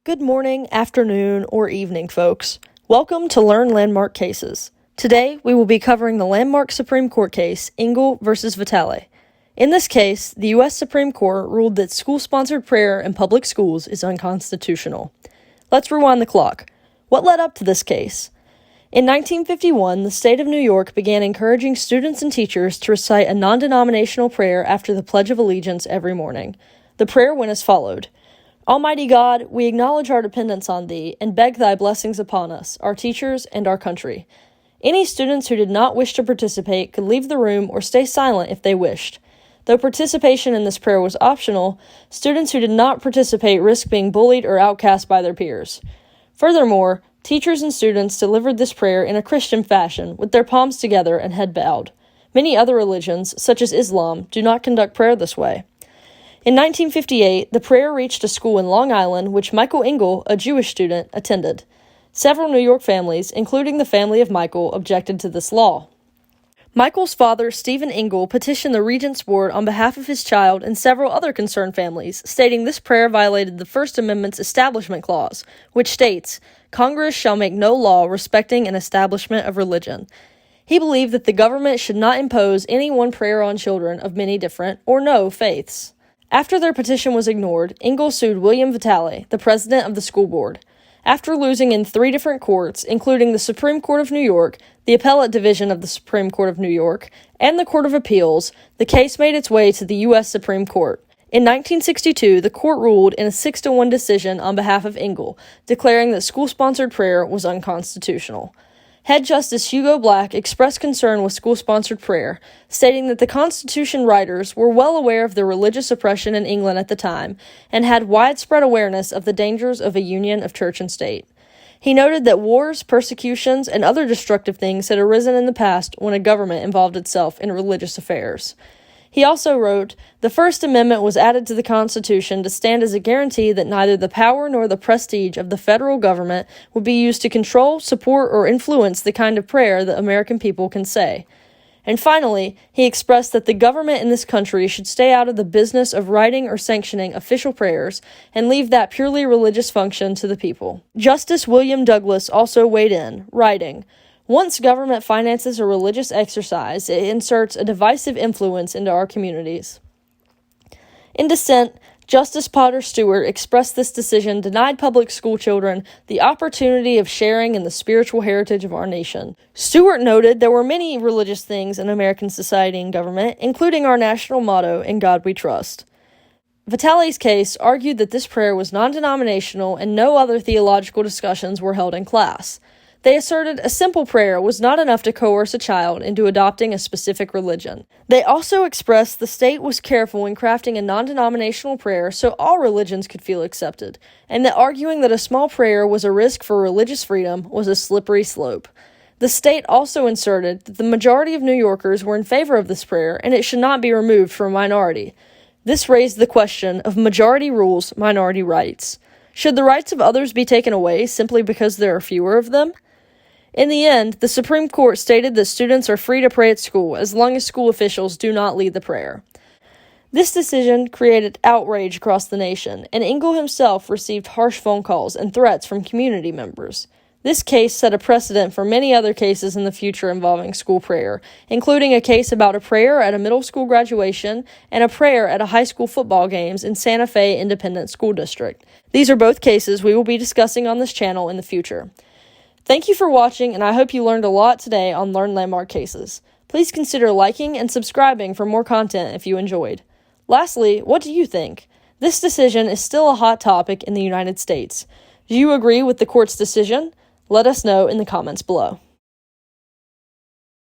Good morning, afternoon, or evening, folks. Welcome to Learn Landmark Cases. Today, we will be covering the landmark Supreme Court case, Engel versus Vitale. In this case, the U.S. Supreme Court ruled that school-sponsored prayer in public schools is unconstitutional. Let's rewind the clock. What led up to this case? In 1951, the state of New York began encouraging students and teachers to recite a non-denominational prayer after the Pledge of Allegiance every morning. The prayer went as followed. Almighty God, we acknowledge our dependence on Thee and beg Thy blessings upon us, our teachers, and our country. Any students who did not wish to participate could leave the room or stay silent if they wished. Though participation in this prayer was optional, students who did not participate risked being bullied or outcast by their peers. Furthermore, teachers and students delivered this prayer in a Christian fashion, with their palms together and head bowed. Many other religions, such as Islam, do not conduct prayer this way. In 1958, the prayer reached a school in Long Island, which Michael Engel, a Jewish student, attended. Several New York families, including the family of Michael, objected to this law. Michael's father, Stephen Engel, petitioned the Regents Board on behalf of his child and several other concerned families, stating this prayer violated the First Amendment's Establishment Clause, which states, Congress shall make no law respecting an establishment of religion. He believed that the government should not impose any one prayer on children of many different, or no, faiths. After their petition was ignored, Engel sued William Vitale, the president of the school board. After losing in 3 different courts, including the Supreme Court of New York, the Appellate Division of the Supreme Court of New York, and the Court of Appeals, the case made its way to the U.S. Supreme Court. In 1962, the court ruled in a 6-1 decision on behalf of Engel, declaring that school-sponsored prayer was unconstitutional. Head Justice Hugo Black expressed concern with school-sponsored prayer, stating that the Constitution writers were well aware of the religious oppression in England at the time and had widespread awareness of the dangers of a union of church and state. He noted that wars, persecutions, and other destructive things had arisen in the past when a government involved itself in religious affairs. He also wrote, the First Amendment was added to the Constitution to stand as a guarantee that neither the power nor the prestige of the federal government would be used to control, support, or influence the kind of prayer that American people can say. And finally, he expressed that the government in this country should stay out of the business of writing or sanctioning official prayers and leave that purely religious function to the people. Justice William Douglas also weighed in, writing, once government finances a religious exercise, it inserts a divisive influence into our communities. In dissent, Justice Potter Stewart expressed this decision denied public school children the opportunity of sharing in the spiritual heritage of our nation. Stewart noted there were many religious things in American society and government, including our national motto, In God We Trust. Vitale's case argued that this prayer was non-denominational and no other theological discussions were held in class. They asserted a simple prayer was not enough to coerce a child into adopting a specific religion. They also expressed the state was careful in crafting a non-denominational prayer so all religions could feel accepted, and that arguing that a small prayer was a risk for religious freedom was a slippery slope. The state also inserted that the majority of New Yorkers were in favor of this prayer and it should not be removed for a minority. This raised the question of majority rules, minority rights. Should the rights of others be taken away simply because there are fewer of them? In the end, the Supreme Court stated that students are free to pray at school as long as school officials do not lead the prayer. This decision created outrage across the nation, and Engel himself received harsh phone calls and threats from community members. This case set a precedent for many other cases in the future involving school prayer, including a case about a prayer at a middle school graduation and a prayer at a high school football games in Santa Fe Independent School District. These are both cases we will be discussing on this channel in the future. Thank you for watching, and I hope you learned a lot today on Learn Landmark Cases. Please consider liking and subscribing for more content if you enjoyed. Lastly, what do you think? This decision is still a hot topic in the United States. Do you agree with the court's decision? Let us know in the comments below.